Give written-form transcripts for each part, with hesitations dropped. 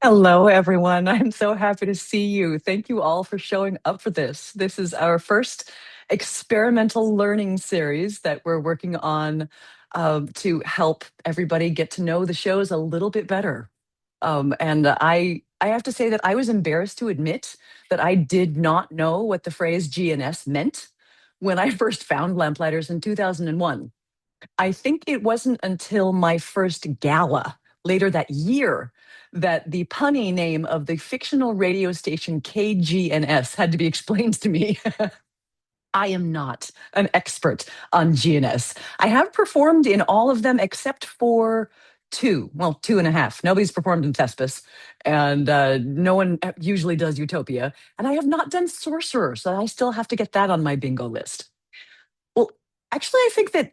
Hello, everyone. I'm so happy to see you. Thank you all for showing up for this. This is our first experimental learning series that we're working on to help everybody get to know the shows a little bit better. And I have to say that I was embarrassed to admit that I did not know what the phrase GNS meant when I first found Lamplighters in 2001. I think it wasn't until my first gala later that year that the punny name of the fictional radio station KGNS had to be explained to me. I am not an expert on GNS. I have performed in all of them except for two, well, two and a half. Nobody's performed in Thespis, and no one usually does Utopia. And I have not done Sorcerer, so I still have to get that on my bingo list. Well, actually, I think that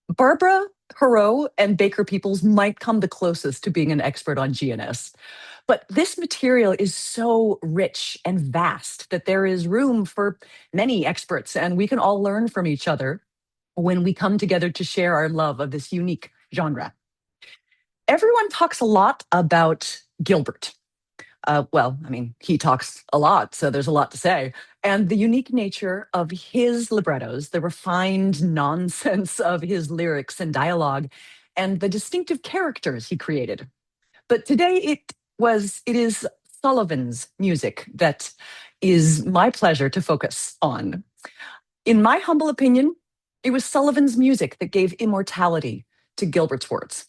Barbara Perot and Baker Peoples might come the closest to being an expert on GNS. But this material is so rich and vast that there is room for many experts, and we can all learn from each other when we come together to share our love of this unique genre. Everyone talks a lot about Gilbert. Well, I mean, he talks a lot, so there's a lot to say. And the unique nature of his librettos, the refined nonsense of his lyrics and dialogue, and the distinctive characters he created. But today it is Sullivan's music that is my pleasure to focus on. In my humble opinion, it was Sullivan's music that gave immortality to Gilbert's words.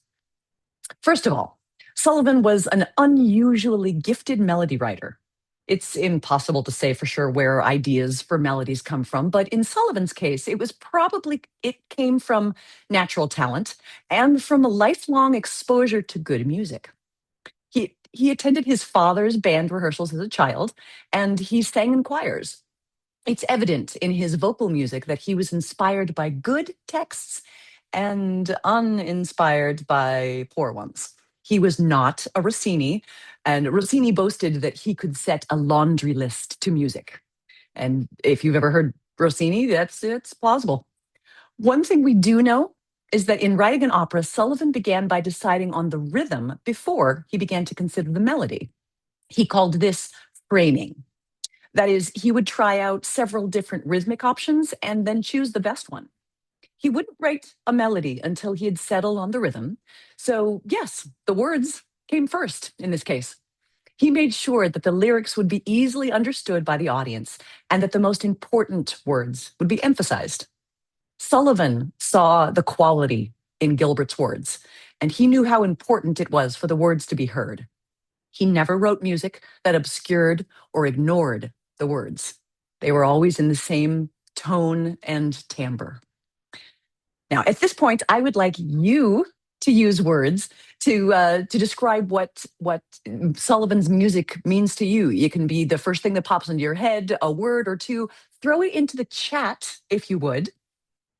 First of all, Sullivan was an unusually gifted melody writer. It's impossible to say for sure where ideas for melodies come from, but in Sullivan's case, it came from natural talent and from a lifelong exposure to good music. He attended his father's band rehearsals as a child, and he sang in choirs. It's evident in his vocal music that he was inspired by good texts and uninspired by poor ones. He was not a Rossini, and Rossini boasted that he could set a laundry list to music. And if you've ever heard Rossini, it's plausible. One thing we do know is that in writing an opera, Sullivan began by deciding on the rhythm before he began to consider the melody. He called this framing. That is, he would try out several different rhythmic options and then choose the best one. He wouldn't write a melody until he had settled on the rhythm. So, yes, the words came first in this case. He made sure that the lyrics would be easily understood by the audience and that the most important words would be emphasized. Sullivan saw the quality in Gilbert's words, and he knew how important it was for the words to be heard. He never wrote music that obscured or ignored the words. They were always in the same tone and timbre. Now, at this point, I would like you to use words to describe what Sullivan's music means to you. It can be the first thing that pops into your head, a word or two. Throw it into the chat if you would.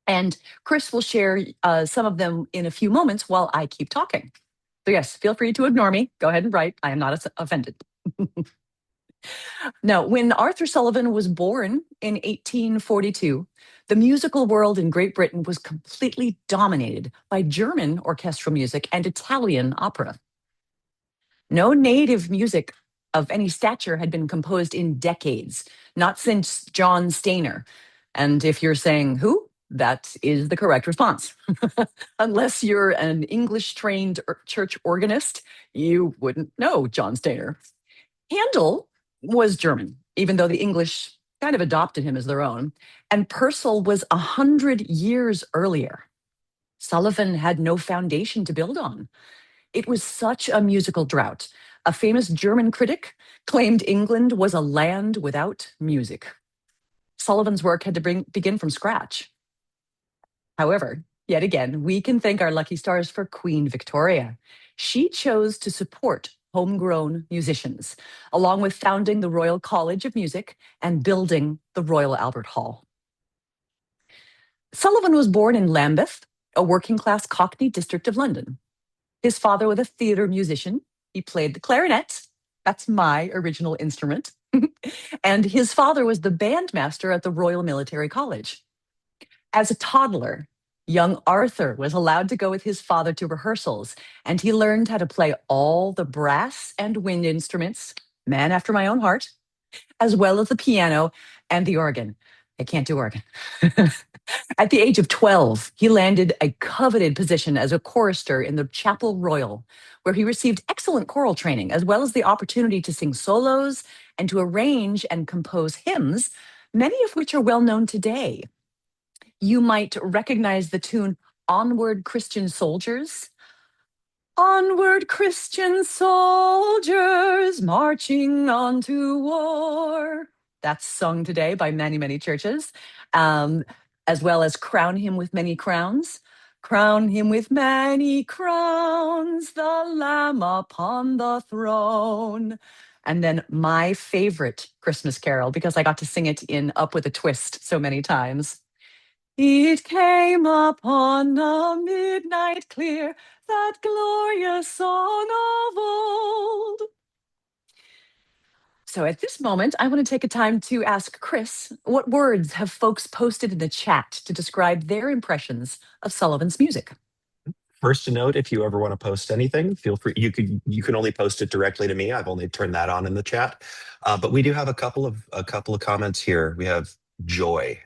And Chris will share some of them in a few moments while I keep talking. So yes, feel free to ignore me. Go ahead and write. I am not offended. Now, when Arthur Sullivan was born in 1842, the musical world in Great Britain was completely dominated by German orchestral music and Italian opera. No native music of any stature had been composed in decades, not since John Stainer. And if you're saying who, that is the correct response. Unless you're an English-trained church organist, you wouldn't know John Stainer. Handel was German, even though the English kind of adopted him as their own. And Purcell was 100 years earlier. Sullivan had no foundation to build on. It was such a musical drought. A famous German critic claimed England was a land without music. Sullivan's work had to begin from scratch. However, yet again, we can thank our lucky stars for Queen Victoria. She chose to support homegrown musicians, along with founding the Royal College of Music and building the Royal Albert Hall. Sullivan was born in Lambeth, a working-class Cockney district of London. His father was a theatre musician. He played the clarinet. That's my original instrument. And his father was the bandmaster at the Royal Military College. As a toddler, Young Arthur was allowed to go with his father to rehearsals, and he learned how to play all the brass and wind instruments, man after my own heart, as well as the piano and the organ. I can't do organ. At the age of 12, he landed a coveted position as a chorister in the Chapel Royal, where he received excellent choral training, as well as the opportunity to sing solos and to arrange and compose hymns, many of which are well known today. You might recognize the tune Onward, Christian Soldiers. Onward, Christian soldiers, marching on to war. That's sung today by many, many churches, um, as well as Crown Him with Many Crowns. Crown him with many crowns, the Lamb upon the throne. And then my favorite Christmas carol, because I got to sing it in Up with a Twist so many times. It came upon a midnight clear, that glorious song of old. So at this moment, I want to take a time to ask Chris, what words have folks posted in the chat to describe their impressions of Sullivan's music? First, to note, if you ever want to post anything, feel free. You can only post it directly to me. I've only turned that on in the chat, but we do have a couple of comments here. We have joy,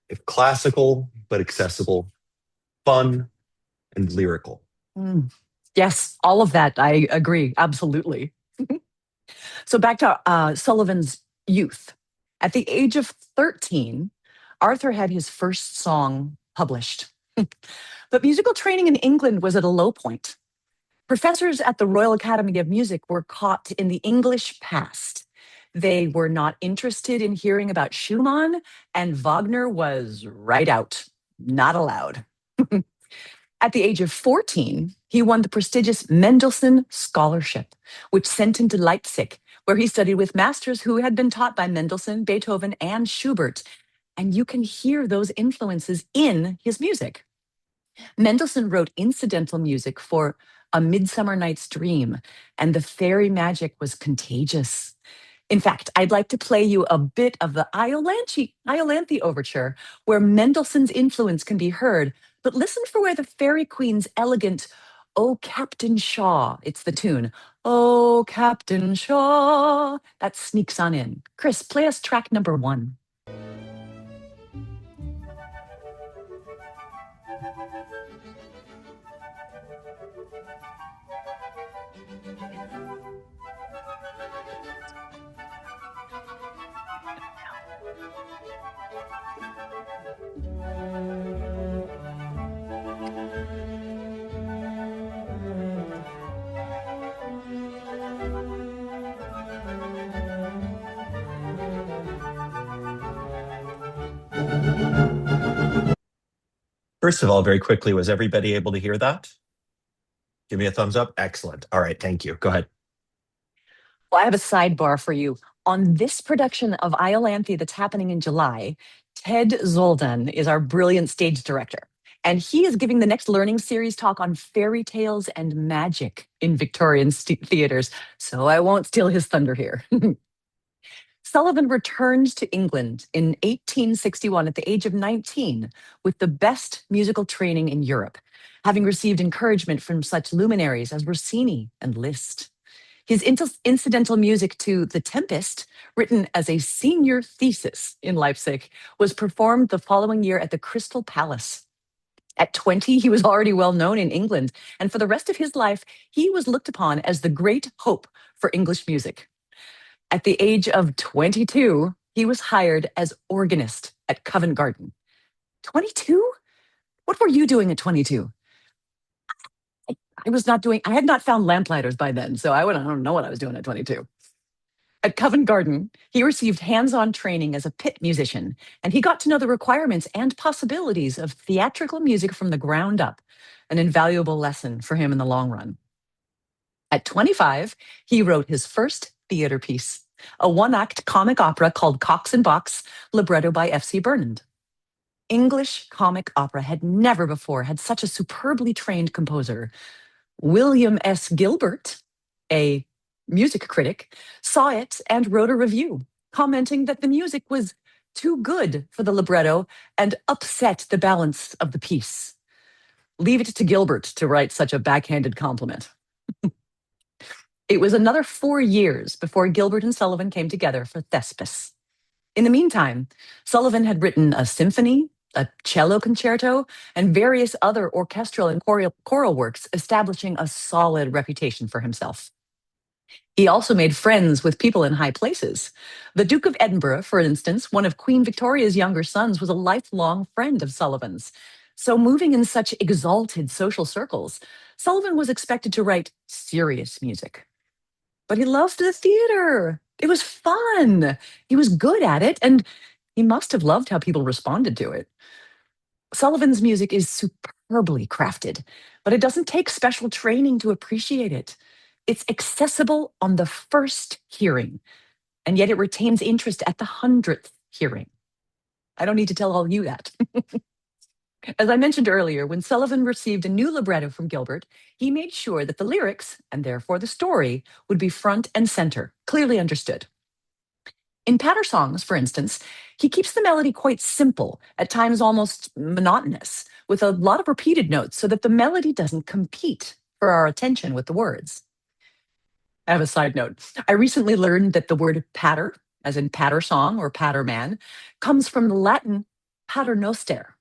if classical but accessible, fun and lyrical. Yes, all of that. I agree. Absolutely. So back to Sullivan's youth. At the age of 13, Arthur had his first song published. But musical training in England was at a low point. Professors at the Royal Academy of Music were caught in the English past. They were not interested in hearing about Schumann, and Wagner was right out, not allowed. At the age of 14, he won the prestigious Mendelssohn Scholarship, which sent him to Leipzig, where he studied with masters who had been taught by Mendelssohn, Beethoven, and Schubert. And you can hear those influences in his music. Mendelssohn wrote incidental music for A Midsummer Night's Dream, and the fairy magic was contagious. In fact, I'd like to play you a bit of the Iolanthe overture, where Mendelssohn's influence can be heard, but listen for where the fairy queen's elegant "Oh, Captain Shaw," it's the tune, "Oh, Captain Shaw," that sneaks on in. Chris, play us track number 1. First of all, very quickly, was everybody able to hear that? Give me a thumbs up. Excellent. All right, thank you. Go ahead. Well, I have a sidebar for you. On this production of Iolanthe that's happening in July, Ted Zoldan is our brilliant stage director. And he is giving the next learning series talk on fairy tales and magic in Victorian theaters. So I won't steal his thunder here. Sullivan returned to England in 1861 at the age of 19 with the best musical training in Europe, having received encouragement from such luminaries as Rossini and Liszt. His incidental music to The Tempest, written as a senior thesis in Leipzig, was performed the following year at the Crystal Palace. At 20, he was already well known in England, and for the rest of his life, he was looked upon as the great hope for English music. At the age of 22, he was hired as organist at Covent Garden. 22? What were you doing at 22? I had not found Lamplighters by then, so I don't know what I was doing at 22. At Covent Garden, he received hands-on training as a pit musician, and he got to know the requirements and possibilities of theatrical music from the ground up, an invaluable lesson for him in the long run. At 25, he wrote his first theater piece, a one-act comic opera called Cox and Box, libretto by F.C. Burnand. English comic opera had never before had such a superbly trained composer. William S. Gilbert, a music critic, saw it and wrote a review, commenting that the music was too good for the libretto and upset the balance of the piece. Leave it to Gilbert to write such a backhanded compliment. It was another 4 years before Gilbert and Sullivan came together for Thespis. In the meantime, Sullivan had written a symphony, a cello concerto, and various other orchestral and choral works, establishing a solid reputation for himself. He also made friends with people in high places. The Duke of Edinburgh, for instance, one of Queen Victoria's younger sons, was a lifelong friend of Sullivan's. So, moving in such exalted social circles, Sullivan was expected to write serious music. But he loved the theater. It was fun. He was good at it, and he must have loved how people responded to it. Sullivan's music is superbly crafted, but it doesn't take special training to appreciate it. It's accessible on the first hearing, and yet it retains interest at the 100th hearing. I don't need to tell all you that. As I mentioned earlier, when Sullivan received a new libretto from Gilbert, he made sure that the lyrics, and therefore the story, would be front and center, clearly understood. In patter songs, for instance, he keeps the melody quite simple, at times almost monotonous, with a lot of repeated notes so that the melody doesn't compete for our attention with the words. I have a side note. I recently learned that the word patter, as in patter song or patter man, comes from the Latin pater noster,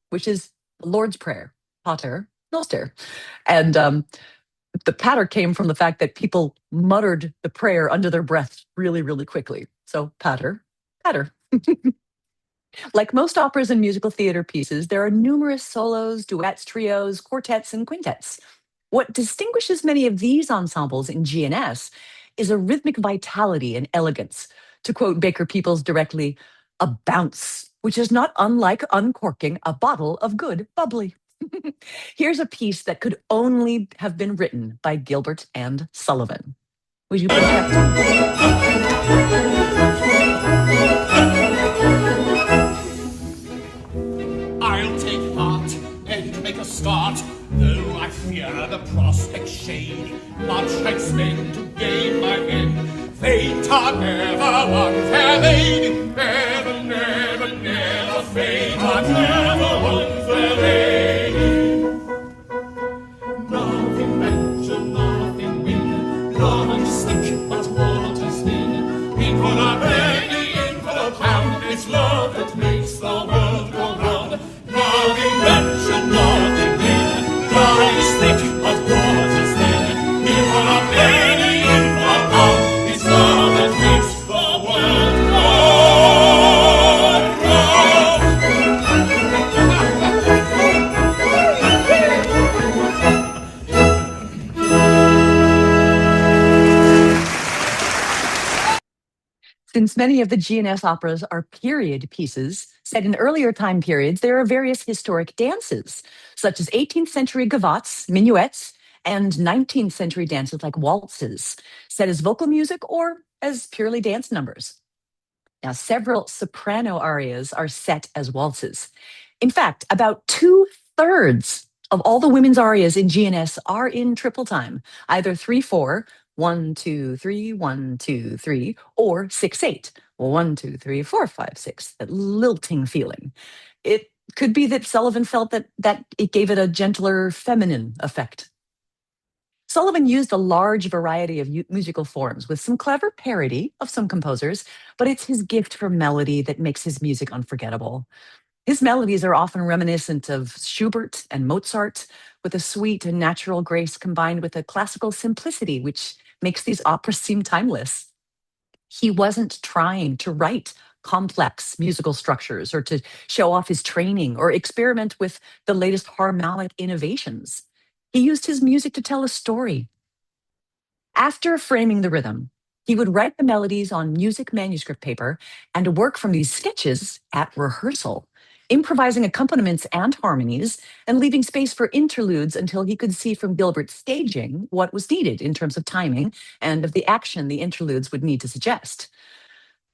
which is the Lord's Prayer, pater noster. And the patter came from the fact that people muttered the prayer under their breath really, really quickly. So patter, patter. Like most operas and musical theater pieces, there are numerous solos, duets, trios, quartets, and quintets. What distinguishes many of these ensembles in GNS is a rhythmic vitality and elegance. To quote Baker Peoples directly, a bounce, which is not unlike uncorking a bottle of good bubbly. Here's a piece that could only have been written by Gilbert and Sullivan. Would you project? I'll take heart and make a start, though I fear the prospect shade. Much I spend to gain my end. Fate are never one fair lady. Never, never, never. Fate are never one fair lady. Nothing venture, nothing win. Nothing stick, but water's thin. In for a penny, in for a pound. It's love that makes the world go round. Nothing venture, nothing win. Nothing stick, but water's thin. In for a penny, in for a pound. It's love that makes the world go round. Since many of the GNS operas are period pieces set in earlier time periods, there are various historic dances, such as 18th century gavottes, minuets, and 19th century dances like waltzes, set as vocal music or as purely dance numbers. Now, several soprano arias are set as waltzes. In fact, about 2/3 of all the women's arias in GNS are in triple time, either 3/4, 1, 2, 3, 1, 2, 3, or 6/8, 1, 2, 3, 4, 5, 6, that lilting feeling. It could be that Sullivan felt that it gave it a gentler feminine effect. Sullivan used a large variety of musical forms with some clever parody of some composers, but it's his gift for melody that makes his music unforgettable. His melodies are often reminiscent of Schubert and Mozart, with a sweet and natural grace combined with a classical simplicity, which makes these operas seem timeless. He wasn't trying to write complex musical structures or to show off his training or experiment with the latest harmonic innovations. He used his music to tell a story. After framing the rhythm, he would write the melodies on music manuscript paper and work from these sketches at rehearsal, improvising accompaniments and harmonies and leaving space for interludes until he could see from Gilbert's staging what was needed in terms of timing and of the action the interludes would need to suggest.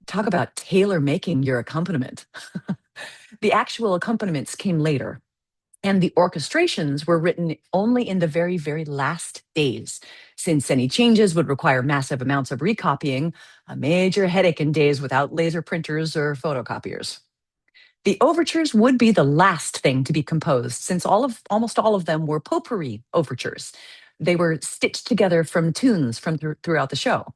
Talk about tailor making your accompaniment. The actual accompaniments came later, and the orchestrations were written only in the very, very last days, since any changes would require massive amounts of recopying, a major headache in days without laser printers or photocopiers. The overtures would be the last thing to be composed, since almost all of them were potpourri overtures. They were stitched together from tunes from throughout the show.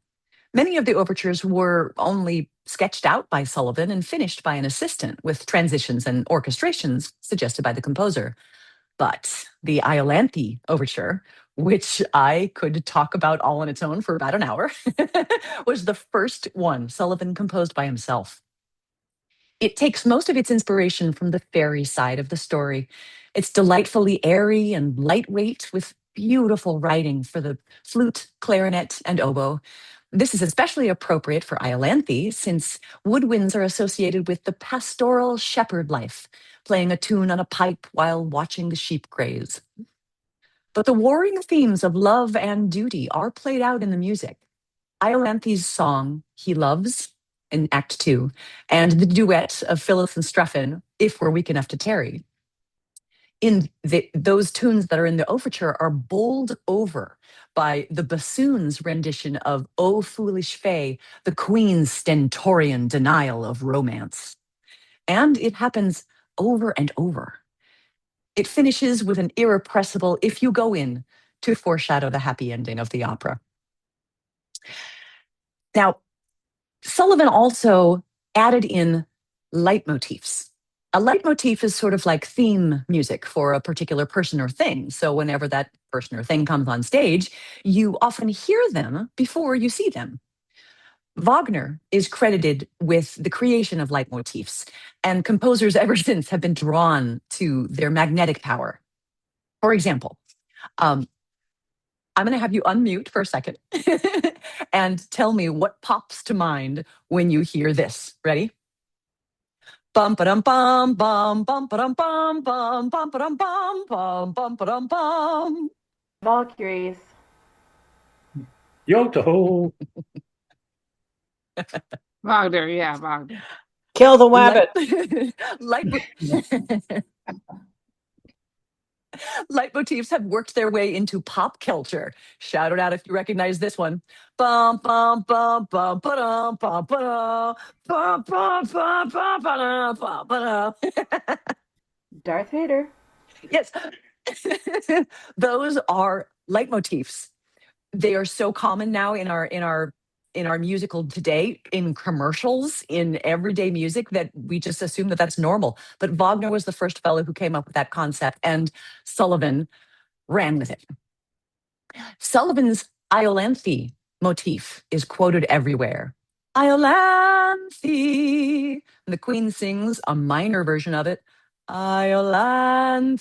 Many of the overtures were only sketched out by Sullivan and finished by an assistant, with transitions and orchestrations suggested by the composer. But the Iolanthe overture, which I could talk about all on its own for about an hour, was the first one Sullivan composed by himself. It takes most of its inspiration from the fairy side of the story. It's delightfully airy and lightweight, with beautiful writing for the flute, clarinet, and oboe. This is especially appropriate for Iolanthe, since woodwinds are associated with the pastoral shepherd life, playing a tune on a pipe while watching the sheep graze. But the warring themes of love and duty are played out in the music. Iolanthe's song, He Loves, in Act 2, and the duet of Phyllis and Strephon, If We're Weak Enough to Tarry. Those tunes that are in the overture are bowled over by the bassoon's rendition of O Foolish Fay, the Queen's stentorian denial of romance. And it happens over and over. It finishes with an irrepressible "If You Go In" to foreshadow the happy ending of the opera. Now, Sullivan also added in leitmotifs. A leitmotif is sort of like theme music for a particular person or thing. So whenever that person or thing comes on stage, you often hear them before you see them. Wagner is credited with the creation of leitmotifs, and composers ever since have been drawn to their magnetic power. For example, I'm going to have you unmute for a second and tell me what pops to mind when you hear this. Ready? Bum ba dum bum bum bum ba dum bum bum bum ba dum bum bum bum ba dum bum. Valkyries. Yoto. Wagner, yeah, Wagner. Kill the wabbit. Leitmotifs have worked their way into pop culture. Shout it out if you recognize this one. Bum bum bum bum ba-dum bum ba-dum bum bum bum bum ba-dum bum ba-dum. Darth Vader. Yes. Those are leitmotifs. They are so common now in our musical today, in commercials, in everyday music, that we just assume that that's normal. But Wagner was the first fellow who came up with that concept, and Sullivan ran with it. Sullivan's Iolanthe motif is quoted everywhere. Iolanthe. And the Queen sings a minor version of it. Iolanthe.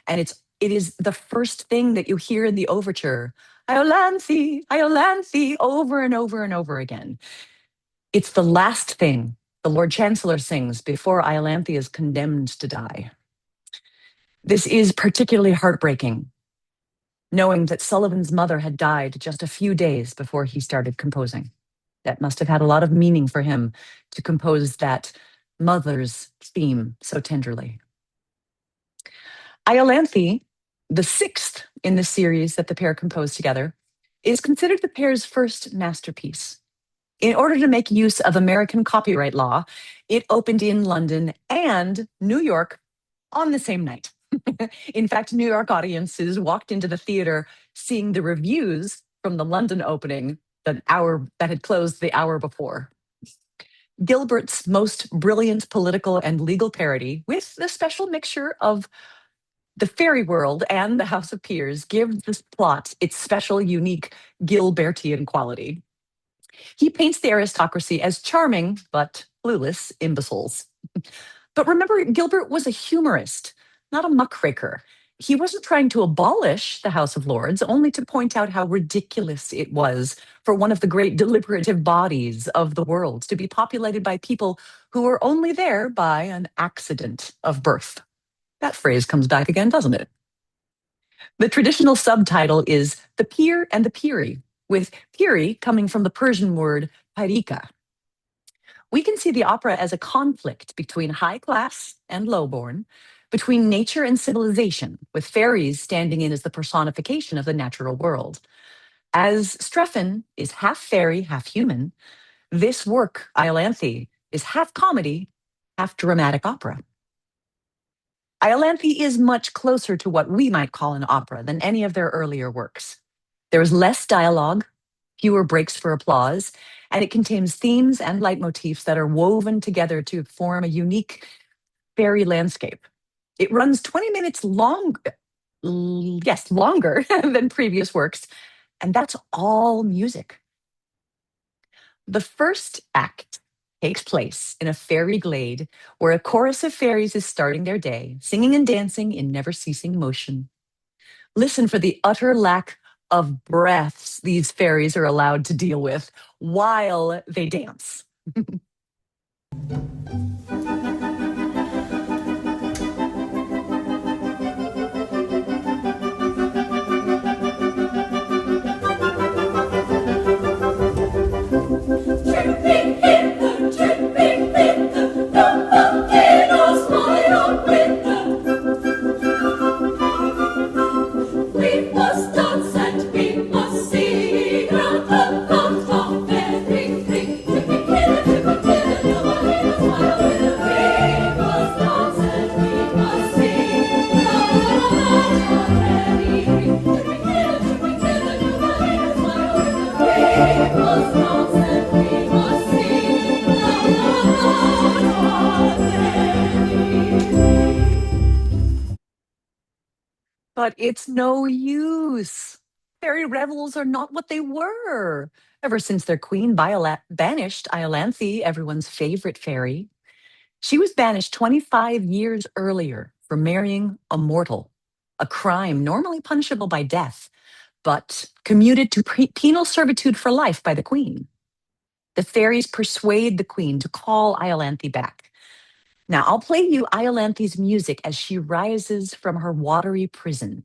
And it is the first thing that you hear in the overture. Iolanthe, Iolanthe, over and over and over again. It's the last thing the Lord Chancellor sings before Iolanthe is condemned to die. This is particularly heartbreaking, knowing that Sullivan's mother had died just a few days before he started composing. That must have had a lot of meaning for him to compose that mother's theme so tenderly. Iolanthe, the sixth in the series that the pair composed together, is considered the pair's first masterpiece. In order to make use of American copyright law, it opened in London and New York on the same night. In fact, New York audiences walked into the theater seeing the reviews from the London opening that had closed the hour before. Gilbert's most brilliant political and legal parody, with the special mixture of the fairy world and the House of Peers, gives this plot its special, unique Gilbertian quality. He paints the aristocracy as charming but clueless imbeciles. But remember, Gilbert was a humorist, not a muckraker. He wasn't trying to abolish the House of Lords, only to point out how ridiculous it was for one of the great deliberative bodies of the world to be populated by people who were only there by an accident of birth. That phrase comes back again, doesn't it? The traditional subtitle is The Peer and the Peery, with Peery coming from the Persian word parika. We can see the opera as a conflict between high class and lowborn, between nature and civilization, with fairies standing in as the personification of the natural world. As Strephon is half fairy, half human, this work, Iolanthe, is half comedy half dramatic opera. Iolanthe is much closer to what we might call an opera than any of their earlier works. There is less dialogue, fewer breaks for applause, and it contains themes and leitmotifs that are woven together to form a unique fairy landscape. It runs 20 minutes longer than previous works, and that's all music. The first act takes place in a fairy glade where a chorus of fairies is starting their day, singing and dancing in never-ceasing motion. Listen for the utter lack of breaths these fairies are allowed to deal with while they dance. Tripping hither, tripping thither, no volcanoes fly on winter. We must dance and we must sing round the lot of everything. Tripping hither, no volcanoes fly on winter. We must dance and we must sing round the lot of everything. Tripping hither, no volcanoes fly on winter. We must dance and we must sing round the lot of everything. But it's no use. Fairy revels are not what they were. Ever since their queen banished Iolanthe, everyone's favorite fairy, she was banished 25 years earlier for marrying a mortal, a crime normally punishable by death, but commuted to penal servitude for life by the queen. The fairies persuade the queen to call Iolanthe back. Now, I'll play you Iolanthe's music as she rises from her watery prison.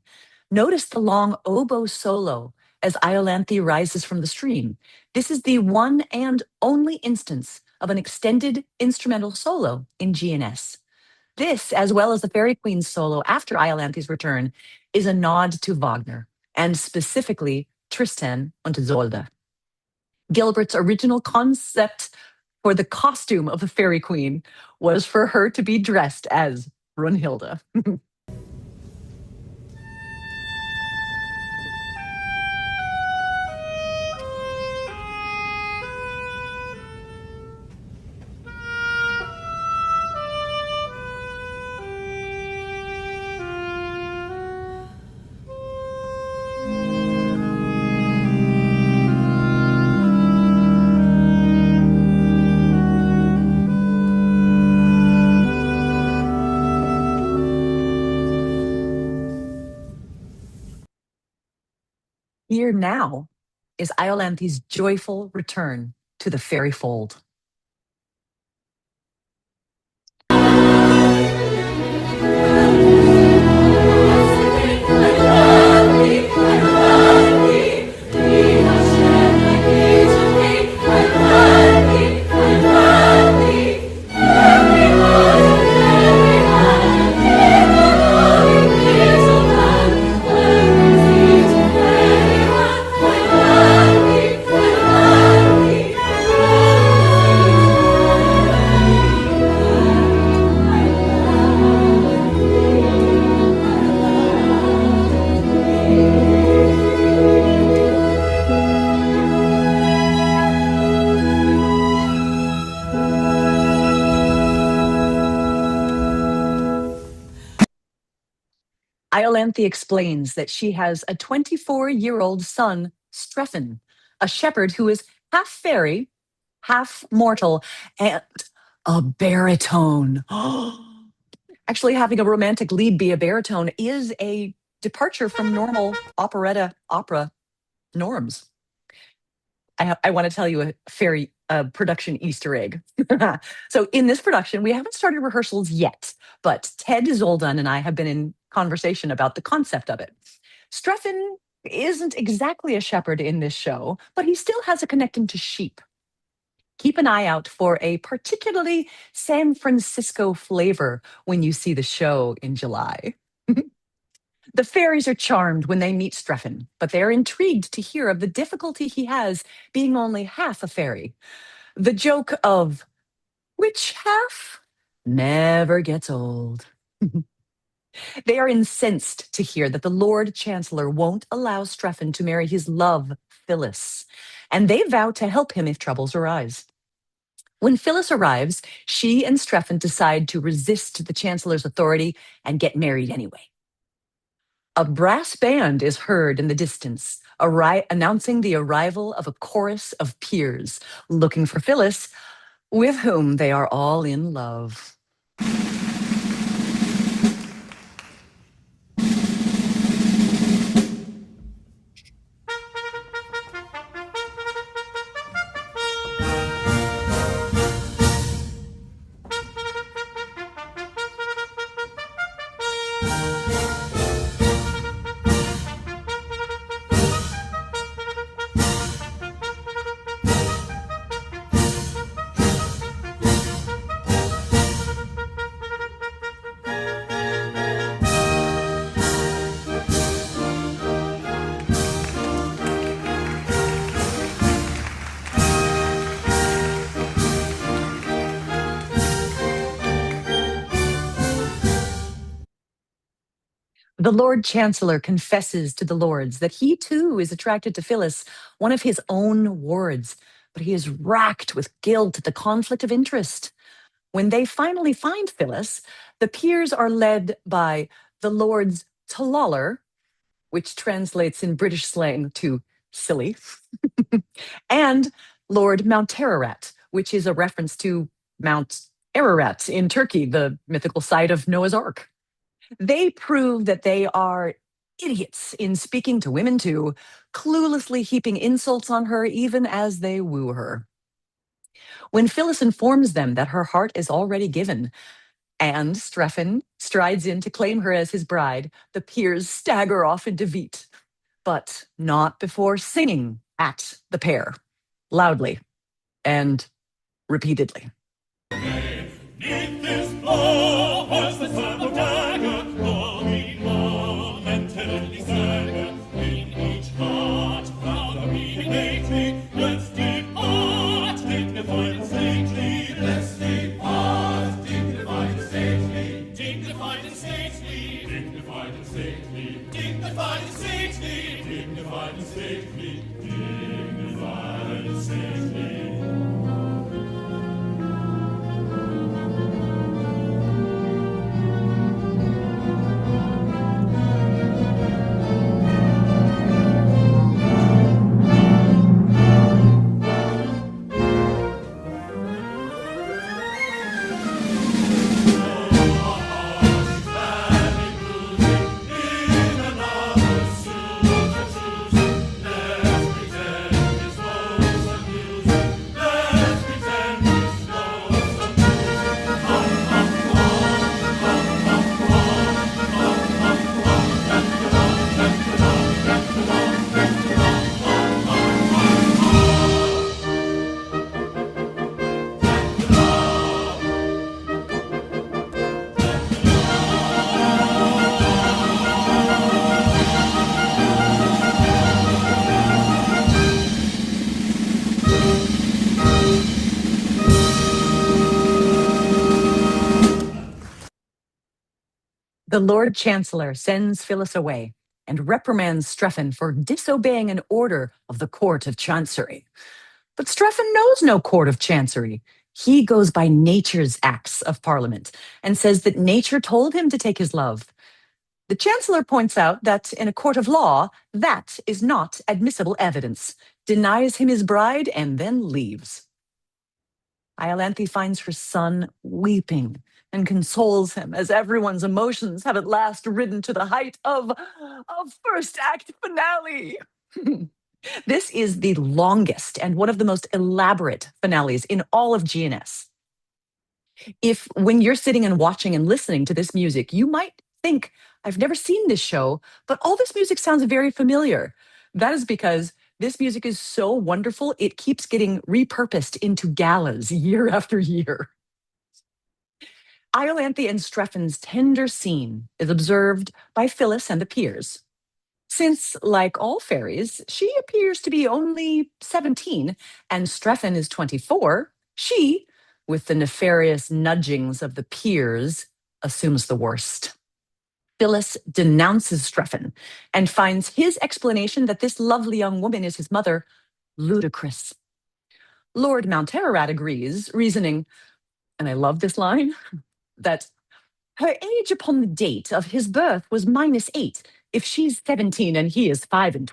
Notice the long oboe solo as Iolanthe rises from the stream. This is the one and only instance of an extended instrumental solo in GNS. This, as well as the Fairy Queen's solo after Iolanthe's return, is a nod to Wagner, and specifically Tristan und Isolde. Gilbert's original concept for the costume of the Fairy Queen was for her to be dressed as Brunhilde. Here now is Iolanthe's joyful return to the fairy fold. Iolanthe explains that she has a 24-year-old son, Strephon, a shepherd who is half fairy, half mortal, and a baritone. Actually, having a romantic lead be a baritone is a departure from normal opera norms. I want to tell you a fairy production Easter egg. So in this production, we haven't started rehearsals yet, but Ted Zoldan and I have been in conversation about the concept of it. Strephon isn't exactly a shepherd in this show, but he still has a connection to sheep. Keep an eye out for a particularly San Francisco flavor when you see the show in July. The fairies are charmed when they meet Strephon, but they're intrigued to hear of the difficulty he has being only half a fairy. The joke of which half never gets old. They are incensed to hear that the Lord Chancellor won't allow Strephon to marry his love, Phyllis, and they vow to help him if troubles arise. When Phyllis arrives, she and Strephon decide to resist the Chancellor's authority and get married anyway. A brass band is heard in the distance, announcing the arrival of a chorus of peers looking for Phyllis, with whom they are all in love. The Lord Chancellor confesses to the Lords that he too is attracted to Phyllis, one of his own wards, but he is racked with guilt at the conflict of interest. When they finally find Phyllis, the peers are led by the Lords Talaller, which translates in British slang to silly, and Lord Mount Ararat, which is a reference to Mount Ararat in Turkey, the mythical site of Noah's Ark. They prove that they are idiots in speaking to women too, cluelessly heaping insults on her even as they woo her. When Phyllis informs them that her heart is already given, and Strephon strides in to claim her as his bride, the peers stagger off in defeat, but not before singing at the pair, loudly and repeatedly. Neath this blow was the summer dagger, glowing momentarily stagger. In each heart, proud of being lately, let's depart, dignified and stately. Let's depart, dignified and stately. Dignified and stately. Dignified and stately. Dignified and stately. Dignified and stately. Dignified and stately. The Lord Chancellor sends Phyllis away and reprimands Strephon for disobeying an order of the Court of Chancery. But Strephon knows no Court of Chancery. He goes by nature's acts of Parliament and says that nature told him to take his love. The Chancellor points out that in a court of law, that is not admissible evidence, denies him his bride, and then leaves. Iolanthe finds her son weeping and consoles him as everyone's emotions have at last ridden to the height of a first act finale. This is the longest and one of the most elaborate finales in all of GNS. If when you're sitting and watching and listening to this music, you might think, I've never seen this show, but all this music sounds very familiar. That is because this music is so wonderful, it keeps getting repurposed into galas year after year. Iolanthe and Strephon's tender scene is observed by Phyllis and the peers. Since, like all fairies, she appears to be only 17 and Strephon is 24, she, with the nefarious nudgings of the peers, assumes the worst. Phyllis denounces Strephon and finds his explanation that this lovely young woman is his mother ludicrous. Lord Mountararat agrees, reasoning, and I love this line, that her age upon the date of his birth was -8, if she's 17 and he is 25.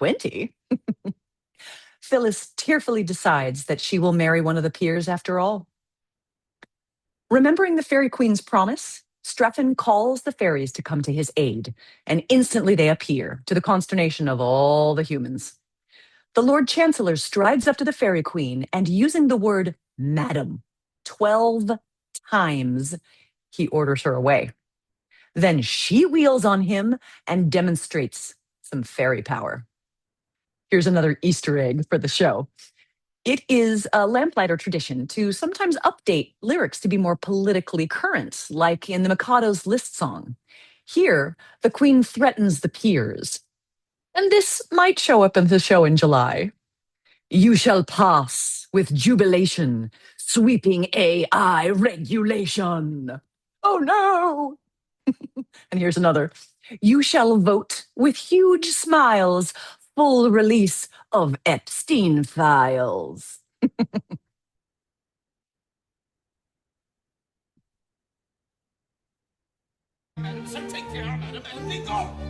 Phyllis tearfully decides that she will marry one of the peers after all. Remembering the Fairy Queen's promise, Strephon calls the fairies to come to his aid, and instantly they appear, to the consternation of all the humans. The Lord Chancellor strides up to the Fairy Queen, and using the word madam 12 times, he orders her away. Then she wheels on him and demonstrates some fairy power. Here's another Easter egg for the show. It is a lamplighter tradition to sometimes update lyrics to be more politically current, like in the Mikado's List song. Here, the Queen threatens the peers. And this might show up in the show in July. You shall pass with jubilation, sweeping AI regulation. Oh no! And here's another. You shall vote with huge smiles, full release of Epstein files. So take care, madam, and be gone.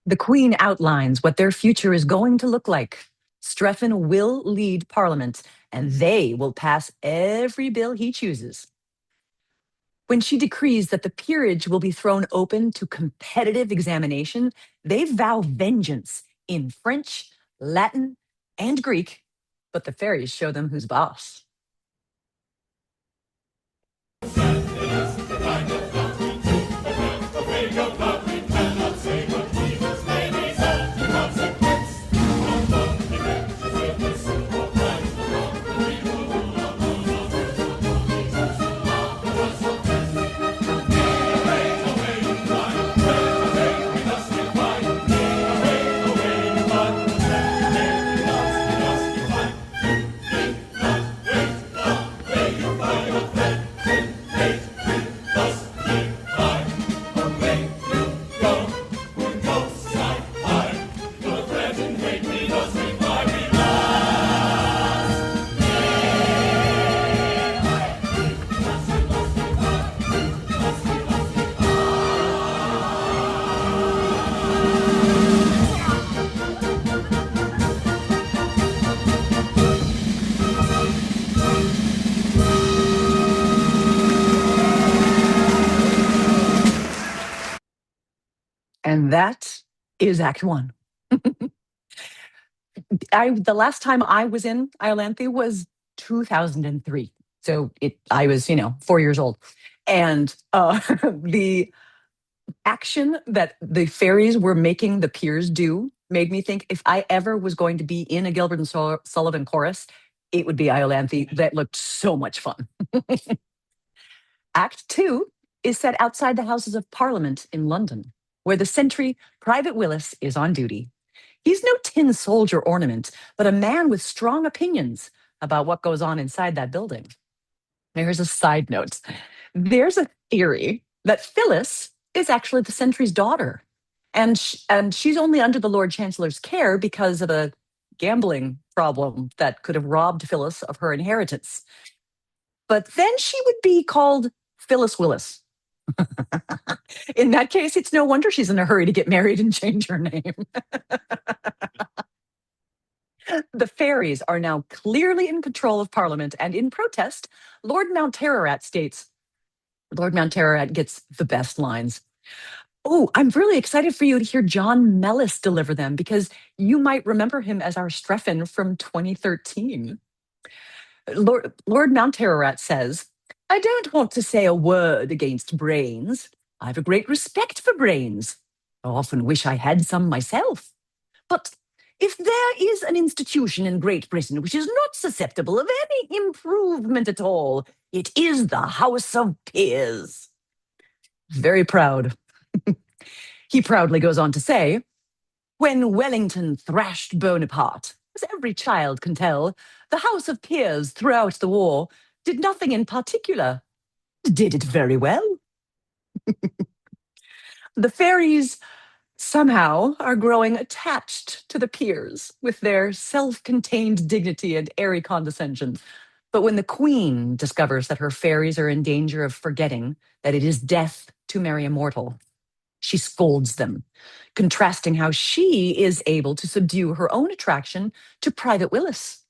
The Queen outlines what their future is going to look like. Strephon will lead Parliament, and they will pass every bill he chooses. When she decrees that the peerage will be thrown open to competitive examination, they vow vengeance in French, Latin, and Greek, but the fairies show them who's boss. that is Act One. The last time I was in Iolanthe was 2003. So I was, 4 years old. And the action that the fairies were making the peers do made me think if I ever was going to be in a Gilbert and Sullivan chorus, it would be Iolanthe. That looked so much fun. Act Two is set outside the Houses of Parliament in London, where the sentry Private Willis is on duty. He's no tin soldier ornament, but a man with strong opinions about what goes on inside that building. Here's a side note. There's a theory that Phyllis is actually the sentry's daughter, and she's only under the Lord Chancellor's care because of a gambling problem that could have robbed Phyllis of her inheritance. But then she would be called Phyllis Willis. In that case, it's no wonder she's in a hurry to get married and change her name. The fairies are now clearly in control of Parliament, and in protest, Lord Mountararat states, Lord Mountararat gets the best lines. Oh, I'm really excited for you to hear John Mellis deliver them, because you might remember him as our Strephon from 2013. Lord Mountararat says, I don't want to say a word against brains. I've a great respect for brains. I often wish I had some myself. But if there is an institution in Great Britain which is not susceptible of any improvement at all, it is the House of Peers. Very proud. He proudly goes on to say, when Wellington thrashed Bonaparte, as every child can tell, the House of Peers throughout the war did nothing in particular, did it very well. The fairies somehow are growing attached to the peers with their self-contained dignity and airy condescension. But when the queen discovers that her fairies are in danger of forgetting that it is death to marry a mortal, she scolds them, contrasting how she is able to subdue her own attraction to Private Willis.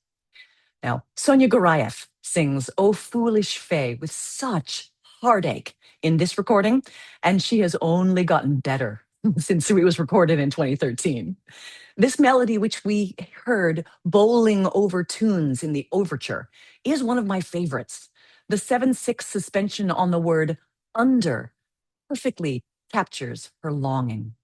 Now, Sonia Garayev sings O Foolish Fay with such heartache in this recording, and she has only gotten better since it was recorded in 2013. This melody, which we heard bowling over tunes in the overture, is one of my favorites. The 7/6 suspension on the word under perfectly captures her longing.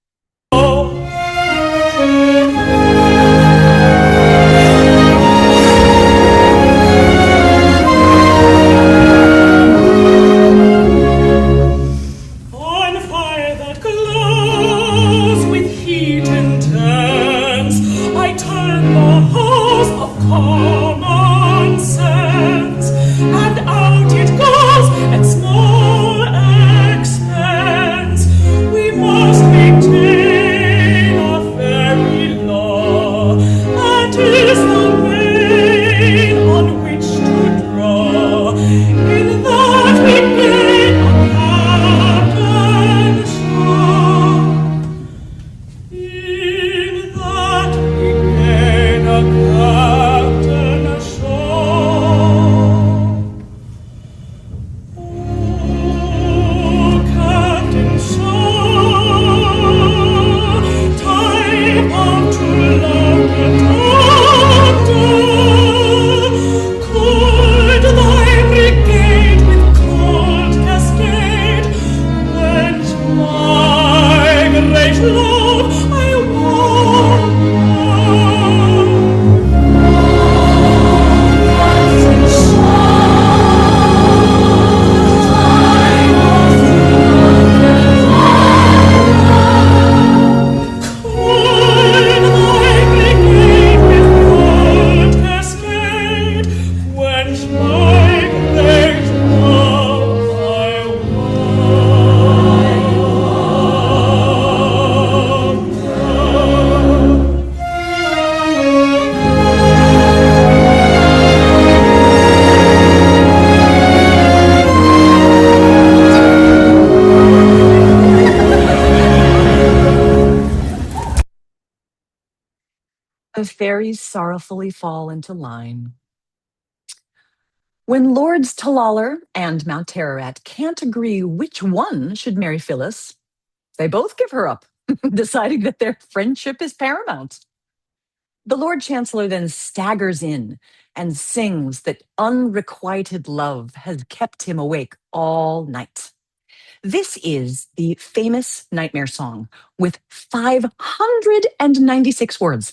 The fairies sorrowfully fall into line. When Lords Talaller and Mountararat can't agree which one should marry Phyllis, they both give her up deciding that their friendship is paramount. The Lord Chancellor then staggers in and sings that unrequited love has kept him awake all night. This is the famous Nightmare Song with 596 words.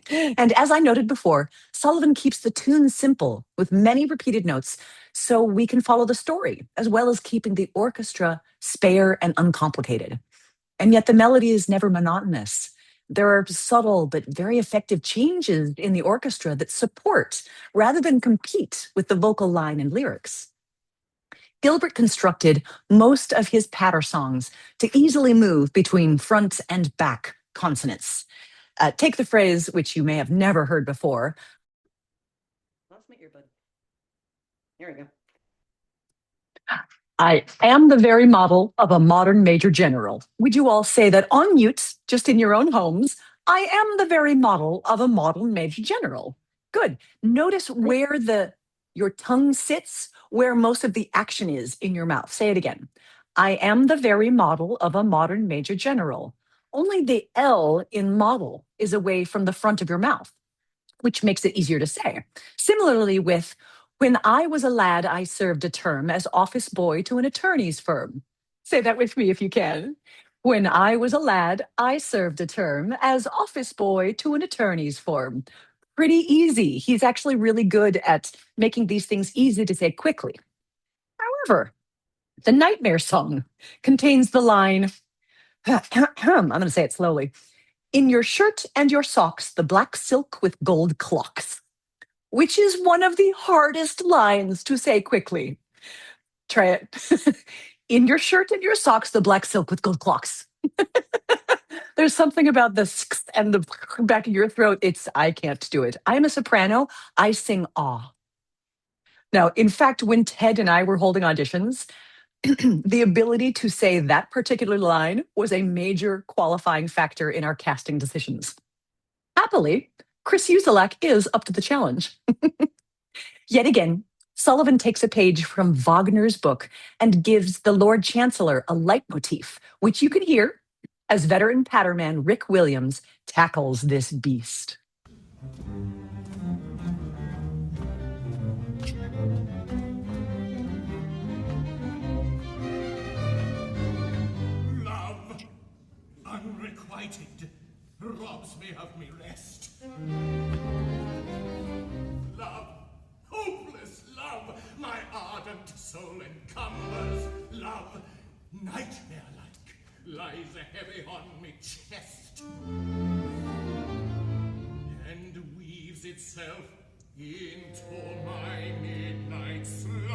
And as I noted before, Sullivan keeps the tune simple with many repeated notes so we can follow the story, as well as keeping the orchestra spare and uncomplicated. And yet the melody is never monotonous. There are subtle but very effective changes in the orchestra that support rather than compete with the vocal line and lyrics. Gilbert constructed most of his patter songs to easily move between front and back consonants. Take the phrase, which you may have never heard before. Lost my earbud. There we go. I am the very model of a modern major general. Would you all say that on mute, just in your own homes? I am the very model of a modern major general. Good. Notice where your tongue sits, where most of the action is in your mouth. Say it again. I am the very model of a modern major general. Only the L in model is away from the front of your mouth, which makes it easier to say. Similarly with when I was a lad, I served a term as office boy to an attorney's firm. Say that with me if you can. When I was a lad, I served a term as office boy to an attorney's firm. Pretty easy. He's actually really good at making these things easy to say quickly. However, the Nightmare Song contains the line, I'm going to say it slowly. In your shirt and your socks, the black silk with gold clocks, which is one of the hardest lines to say quickly. Try it. In your shirt and your socks, the black silk with gold clocks. There's something about the sk and the back of your throat. I can't do it. I'm a soprano. I sing ah. Now, in fact, when Ted and I were holding auditions, the ability to say that particular line was a major qualifying factor in our casting decisions. Happily, Chris Uselak is up to the challenge. Yet again, Sullivan takes a page from Wagner's book and gives the Lord Chancellor a leitmotif, which you can hear as veteran patterman Rick Williams tackles this beast. Love, unrequited, robs me of me rest. Love, hopeless love, my ardent soul encumbers. Love, nightmare-like, lies heavy on me chest, and weaves itself into my midnight slumbers.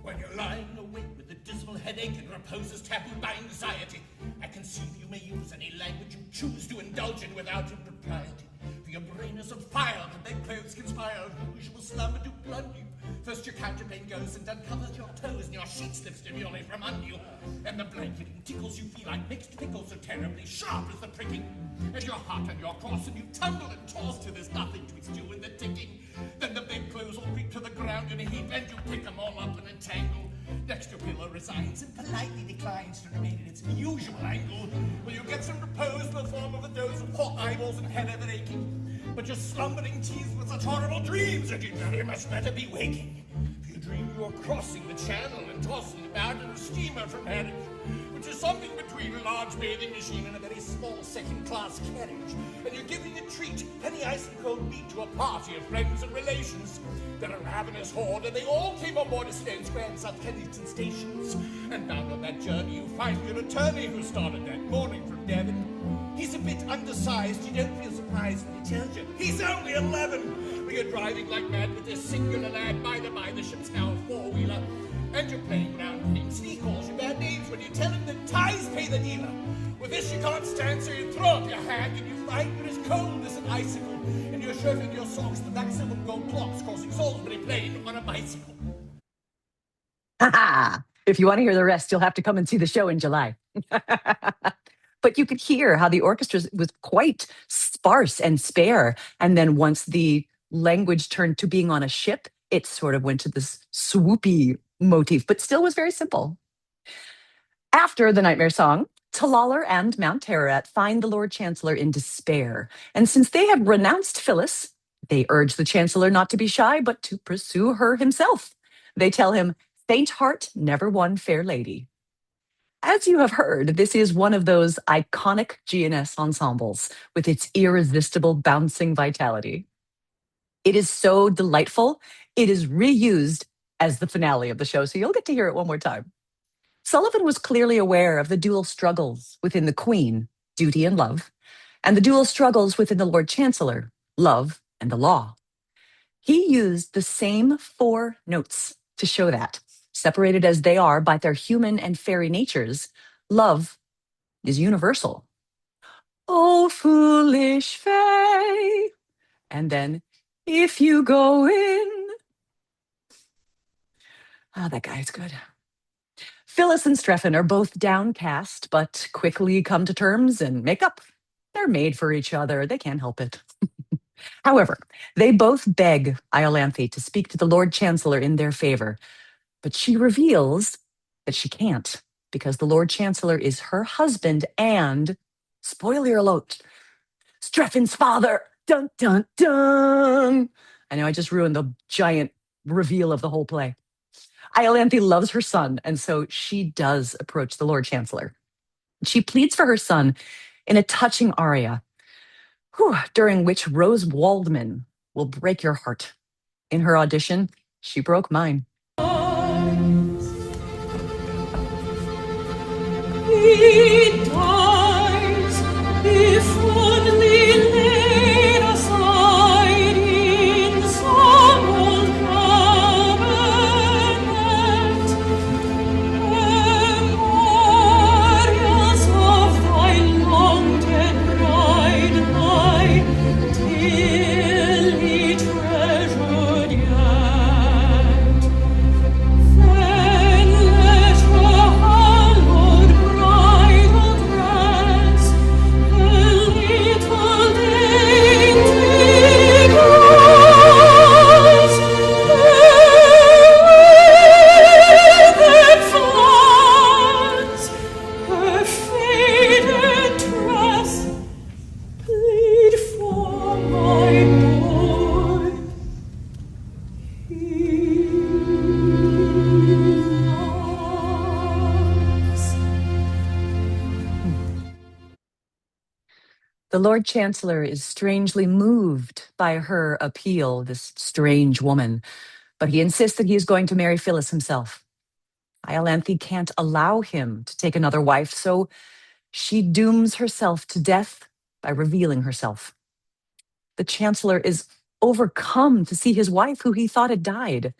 When you're lying awake with a dismal headache and repose is tabooed by anxiety, I conceive you may use any language you choose to indulge in without impropriety. For your brain is on fire, the bedclothes conspire, usual slumber to blunt you. First your counterpane goes and uncovers your toes, and your sheet slips demurely from under you. And the blanketing tickles you feel like mixed pickles, so terribly sharp as the pricking. And you're hot and you're cross, and you tumble and toss till there's nothing twixt you and the ticking. Then the bedclothes all creep to the ground in a heap, and you pick them all up and entangle. Next your pillow resigns and politely declines to remain in its usual angle. Well, you get some repose in the form of a dose of hot eyeballs and head ever aching. But you're slumbering teased with such horrible dreams that you'd very much better be waking. If you dream you're crossing the channel and tossing about in a steamer from Harwich, which is something between a large bathing machine and a very small second-class carriage, and you're giving a treat, any ice and cold meat, to a party of friends and relations. They're a ravenous horde, and they all came on board a Sloane Square and South Kensington stations. And bound on that journey, you find your attorney who started that morning from Devon. He's a bit undersized, you don't feel surprised when he tells you he's only 11. But you're driving like mad with this singular lad. By the by, the ship's now a four-wheeler. And you're playing round games. He calls you bad names when you tell him that ties pay the dealer. With this you can't stand, so you throw up your hand and you find you're as cold as an icicle. In your shirt and your socks, the black silver gold clocks causing Salisbury Plain on a bicycle. Ha ha! If you want to hear the rest, you'll have to come and see the show in July. But But you could hear how the orchestra was quite sparse and spare. And then once the language turned to being on a ship, it sort of went to this swoopy motif, but still was very simple. After the Nightmare Song, Talalar and Mount Ararat find the Lord Chancellor in despair. And since they have renounced Phyllis, they urge the Chancellor not to be shy, but to pursue her himself. They tell him, faint heart never won fair lady. As you have heard, this is one of those iconic GNS ensembles with its irresistible bouncing vitality. It is so delightful. It is reused as the finale of the show, so you'll get to hear it one more time. Sullivan was clearly aware of the dual struggles within the Queen, duty and love, and the dual struggles within the Lord Chancellor, love and the law. He used the same 4 notes to show that, separated as they are by their human and fairy natures, love is universal. Oh, foolish fay. And then, if you go in. Ah, that guy's good. Phyllis and Strephon are both downcast, but quickly come to terms and make up. They're made for each other. They can't help it. However, they both beg Iolanthe to speak to the Lord Chancellor in their favor, but she reveals that she can't because the Lord Chancellor is her husband and, spoiler alert, Strephon's father. Dun, dun, dun. I know I just ruined the giant reveal of the whole play. Iolanthe loves her son, and so she does approach the Lord Chancellor. She pleads for her son in a touching aria, during which Rose Waldman will break your heart. In her audition, she broke mine. He dies if only laid aside in some old cabinet, memorials of thy long dead bride, thy dearly treasured yet. Then let her hallowed bridal dress the little dainty girls, the flowers, her faded dress, plead for my boy. He loves. The Lord Chancellor is strangely moved by her appeal, this strange woman, but he insists that he is going to marry Phyllis himself. Iolanthe can't allow him to take another wife, so she dooms herself to death by revealing herself. The Chancellor is overcome to see his wife, who he thought had died.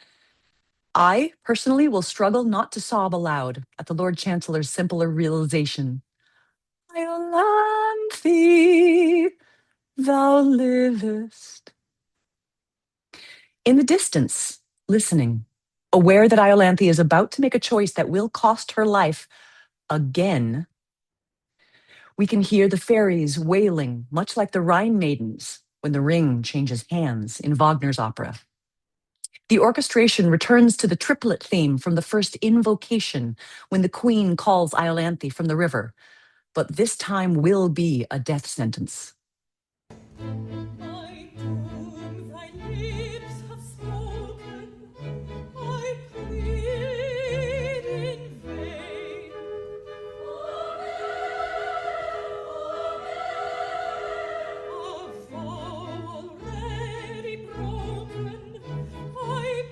I, personally, will struggle not to sob aloud at the Lord Chancellor's simpler realization. Iolanthe, thou livest. In the distance, listening, aware that Iolanthe is about to make a choice that will cost her life again, we can hear the fairies wailing, much like the Rhine maidens when the ring changes hands in Wagner's opera. The orchestration returns to the triplet theme from the first invocation when the Queen calls Iolanthe from the river, but this time will be a death sentence. My doom thy lips have spoken, I plead in vain. A vow already broken, I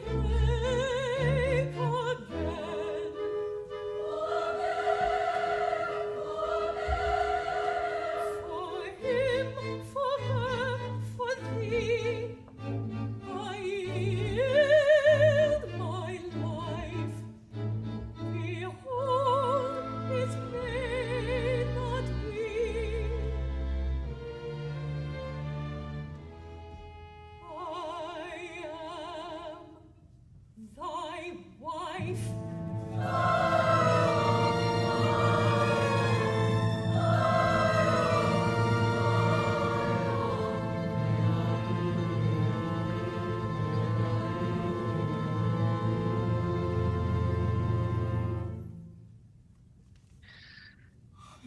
break again. For him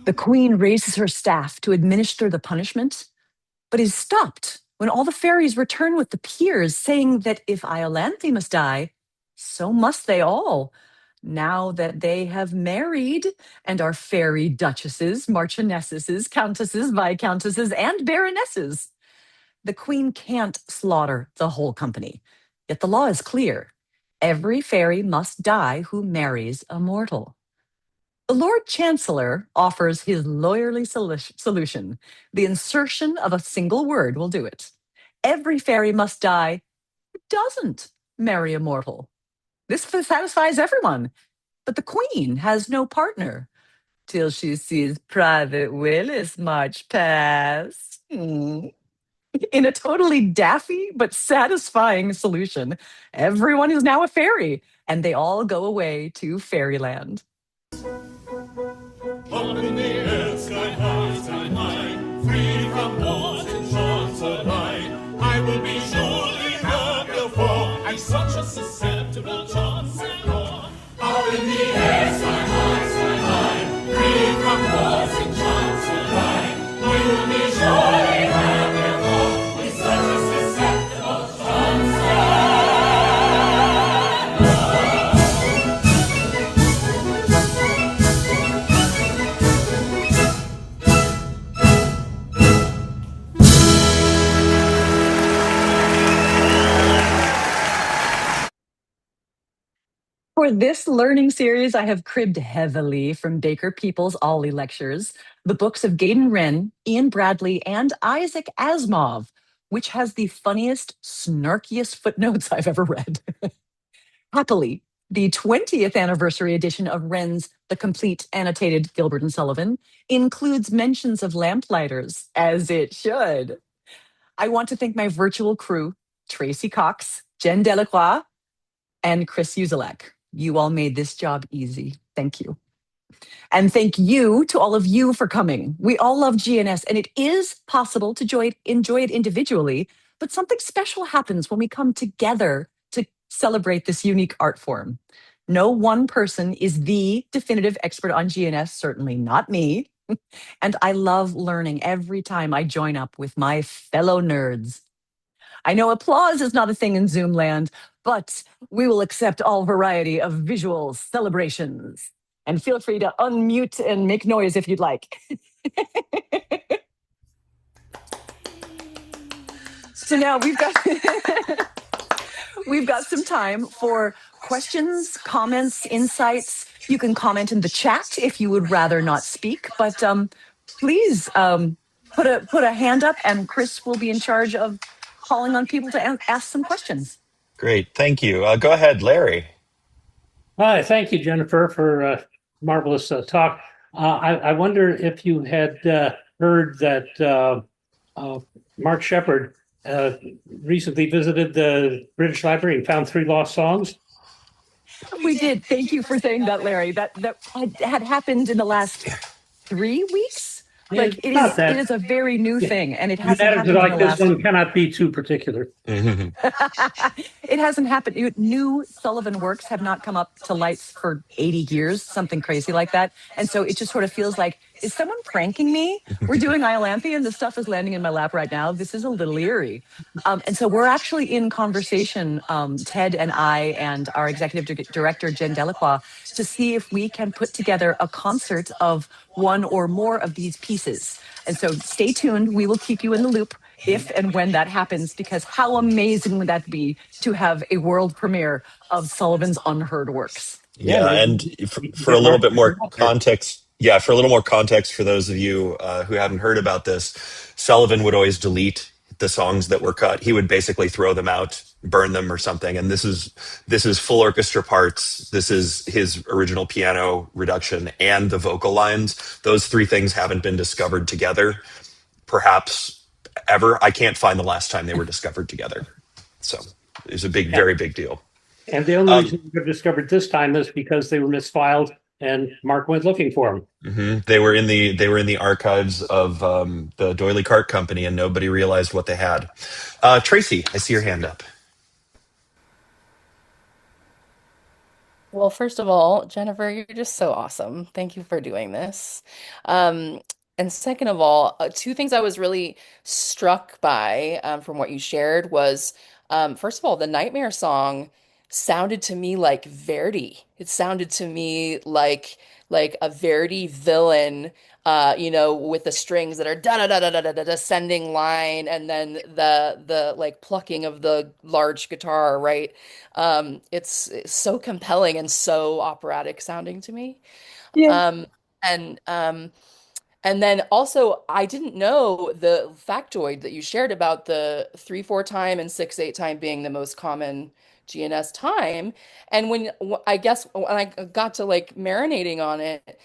The queen raises her staff to administer the punishment, but is stopped when all the fairies return with the peers, saying that if Iolanthe must die, so must they all, now that they have married and are fairy duchesses, marchionesses, countesses, viscountesses, and baronesses. The queen can't slaughter the whole company, yet the law is clear. Every fairy must die who marries a mortal. The Lord Chancellor offers his lawyerly solution. The insertion of a single word will do it. Every fairy must die who doesn't marry a mortal. This satisfies everyone, but the queen has no partner till she sees Private Willis march past. In a totally daffy but satisfying solution, everyone is now a fairy, and they all go away to fairyland. Up in the air, sky high, free from wars and charms alike. I will be surely happier, for I'm such a susceptible chance and more. Up in the air, sky high, free from wars and charms alike. I will be surely happier, for I'm such a susceptible chance and For this learning series, I have cribbed heavily from Baker People's Ollie lectures, the books of Gaydon Wren, Ian Bradley, and Isaac Asimov, which has the funniest, snarkiest footnotes I've ever read. Happily, the 20th anniversary edition of Wren's The Complete Annotated Gilbert and Sullivan includes mentions of Lamplighters, as it should. I want to thank my virtual crew, Tracy Cox, Jen Delacroix, and Chris Uzelak. You all made this job easy. Thank you. And thank you to all of you for coming. We all love GNS, and it is possible to enjoy it individually, but something special happens when we come together to celebrate this unique art form. No one person is the definitive expert on GNS, certainly not me. And I love learning every time I join up with my fellow nerds. I know applause is not a thing in Zoom land, but we will accept all variety of visual celebrations. And feel free to unmute and make noise if you'd like. So now we've got some time for questions, comments, insights. You can comment in the chat if you would rather not speak, but please put a hand up, and Chris will be in charge of calling on people to ask some questions. Great, thank you. Go ahead, Larry. Hi, thank you, Jennifer, for a marvelous talk. I wonder if you had heard that Mark Shepard recently visited the British Library and found 3 lost songs. We did. Thank you for saying that, Larry. That had happened in the last 3 weeks. Like it is a very new thing, and it hasn't happened like in the this one cannot be too particular. It hasn't happened. New Sullivan works have not come up to lights for 80 years, something crazy like that. And so it just sort of feels like, is someone pranking me? We're doing Iolanthe and the stuff is landing in my lap right now. This is a little eerie. And so we're actually in conversation, Ted and I and our executive director, Jen Delacroix, to see if we can put together a concert of one or more of these pieces. And so stay tuned. We will keep you in the loop if and when that happens, because how amazing would that be to have a world premiere of Sullivan's unheard works? Yeah, and for a little bit more context, for a little more context for those of you who haven't heard about this, Sullivan would always delete the songs that were cut. He would basically throw them out, burn them or something. And this is full orchestra parts. This is his original piano reduction and the vocal lines. Those 3 things haven't been discovered together, perhaps ever. I can't find the last time they were discovered together. So it's a very big deal. And the only reason they were discovered this time is because they were misfiled, and Mark went looking for them. Mm-hmm. They were in the archives of the Doyley Cart Company, and nobody realized what they had. Tracy, I see your hand up. Well, first of all, Jennifer, you're just so awesome. Thank you for doing this. Um, and second of all, two things I was really struck by from what you shared was, first of all, the Nightmare song sounded to me like Verdi. It sounded to me like a Verdi villain, with the strings that are da da da da da da da descending line, and then the like plucking of the large guitar, right? It's so compelling and so operatic sounding to me. Yeah. Um, and um, and then also, I didn't know the factoid that you shared about the 3/4 time and 6/8 time being the most common GNS time. And I guess when I got to like marinating on it,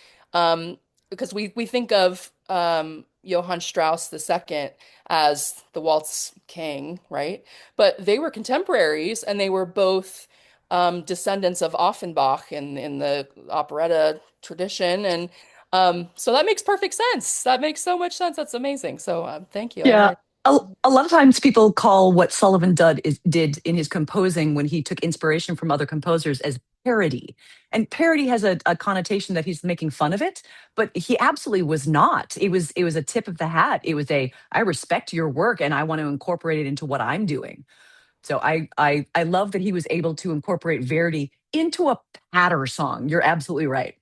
because we think of Johann Strauss II as the waltz king, right? But they were contemporaries, and they were both descendants of Offenbach in the operetta tradition, and so that makes perfect sense. That makes so much sense. That's amazing. So thank you. I Yeah. really. A lot of times people call what Sullivan did in his composing when he took inspiration from other composers as parody. And parody has a connotation that he's making fun of it, but he absolutely was not. It was a tip of the hat. It was I respect your work and I want to incorporate it into what I'm doing. So I love that he was able to incorporate Verdi into a patter song. You're absolutely right.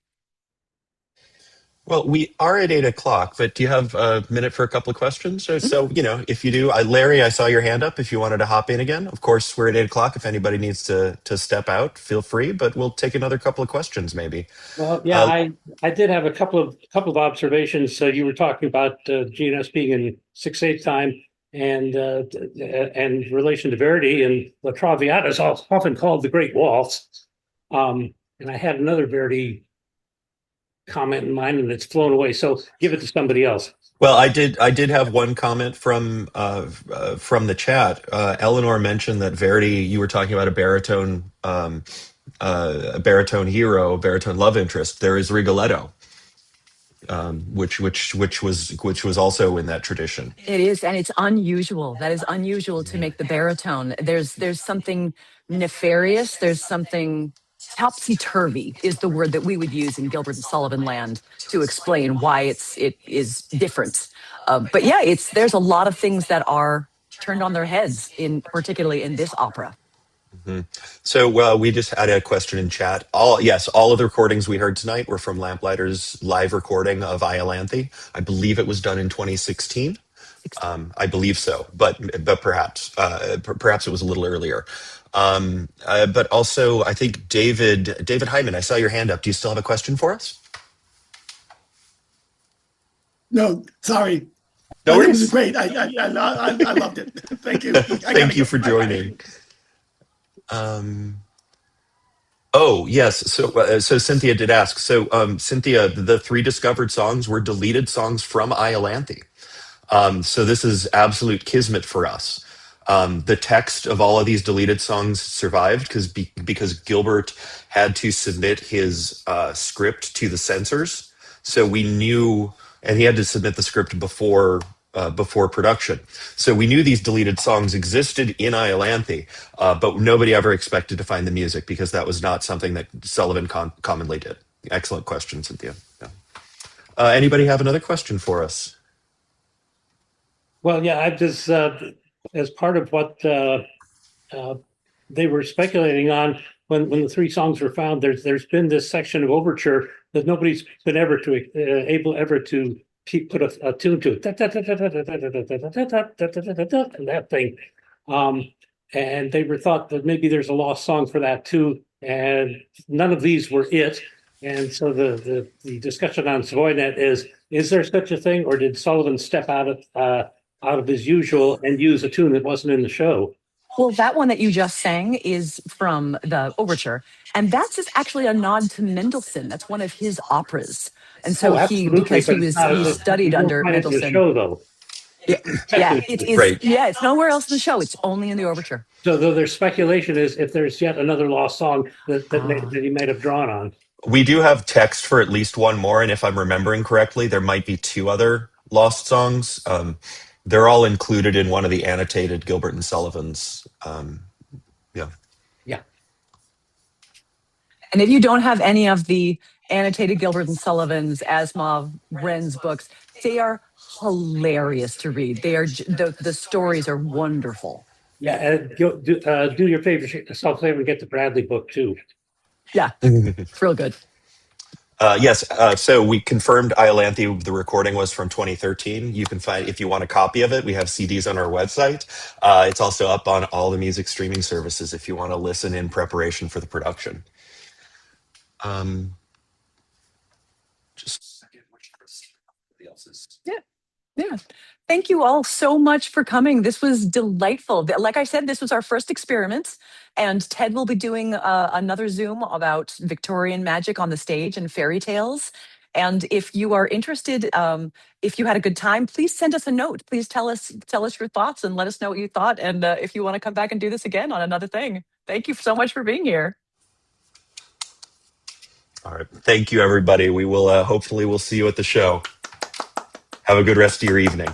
Well, we are at 8 o'clock, but do you have a minute for a couple of questions? So, if you do, Larry, I saw your hand up. If you wanted to hop in again, of course, we're at 8 o'clock. If anybody needs to step out, feel free. But we'll take another couple of questions, maybe. Well, yeah, Uh, I did have a couple of observations. So you were talking about GNS being in 6/8 time and relation to Verdi, and La Traviata is often called the Great Waltz. And I had another Verdi comment in mind, and it's flown away. So give it to somebody else. well, I did have one comment from the chat. Eleanor mentioned that Verdi. You were talking about a baritone hero, a baritone love interest. There is Rigoletto, which was also in that tradition. It is, and it's unusual. That is unusual to make the baritone. There's something nefarious. There's something topsy turvy is the word that we would use in Gilbert and Sullivan land to explain why it is different. But yeah, there's a lot of things that are turned on their heads particularly in this opera. Mhm. So we just had a question in chat. All of the recordings we heard tonight were from Lamplighters' live recording of Iolanthe. I believe it was done in 2016. I believe so, but perhaps it was a little earlier. But also, I think David Hyman, I saw your hand up. Do you still have a question for us? No, sorry. No It was worries. great. I loved it. Thank you. Thank you for joining. Oh yes, so Cynthia did ask. So Cynthia, the 3 discovered songs were deleted songs from Iolanthe. So this is absolute kismet for us. The text of all of these deleted songs survived because Gilbert had to submit his script to the censors. So we knew, and he had to submit the script before production. So we knew these deleted songs existed in Iolanthe, but nobody ever expected to find the music because that was not something that Sullivan commonly did. Excellent question, Cynthia. Yeah. Anybody have another question for us? Well, yeah, I just as part of what they were speculating on when the 3 songs were found. There's been this section of overture that nobody's been able to put a tune to it, and that thing. And they were thought that maybe there's a lost song for that too, and none of these were it. And so the discussion on Savoynet is there such a thing, or did Sullivan step out of his usual and use a tune that wasn't in the show? Well, that one that you just sang is from the overture, and that's just actually a nod to Mendelssohn. That's one of his operas, and so because he studied under Mendelssohn. Show though. Yeah, it is. Right. Yeah, it's nowhere else in the show. It's only in the overture. So though there's speculation is if there's yet another lost song that he might have drawn on. We do have text for at least one more, and if I'm remembering correctly, there might be 2 other lost songs. They're all included in one of the annotated Gilbert and Sullivan's. Yeah. And if you don't have any of the annotated Gilbert and Sullivan's, Asimov, Wren's books, they are hilarious to read. They are the stories are wonderful. Yeah, and do your favorite self-claim and get the Bradley book too. Yeah, it's real good. Yes, so we confirmed Iolanthe, the recording was from 2013. You can find, if you want a copy of it, we have CDs on our website. It's also up on all the music streaming services if you want to listen in preparation for the production. Yeah. Thank you all so much for coming. This was delightful. Like I said, this was our first experiment, and Ted will be doing another Zoom about Victorian magic on the stage and fairy tales. And if you are interested, if you had a good time, please send us a note. Please tell us your thoughts and let us know what you thought. And if you want to come back and do this again on another thing, thank you so much for being here. All right. Thank you, everybody. We will hopefully we'll see you at the show. Have a good rest of your evening.